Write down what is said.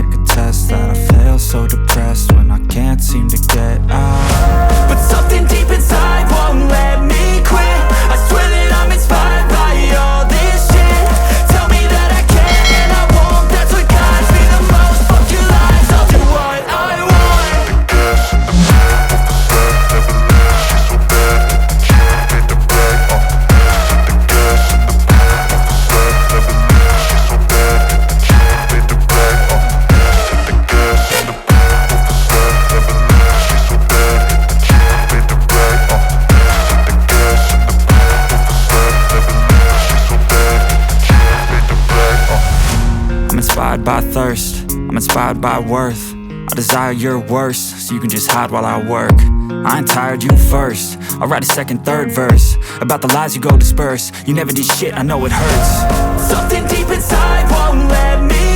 could test that I fail so depressed when I can't seem to get out. But something deep inside won't let me quit. I swear that I'm inspired by all this shit. Tell me that I can and I won't. That's what guides me the most. Fuck your lies, I'll do what I want. I'm inspired by thirst, I'm inspired by worth. I desire your worst, so you can just hide while I work. I ain't tired, you first. I'll write a second, third verse about the lies you go disperse. You never did shit, I know it hurts. Something deep inside won't let me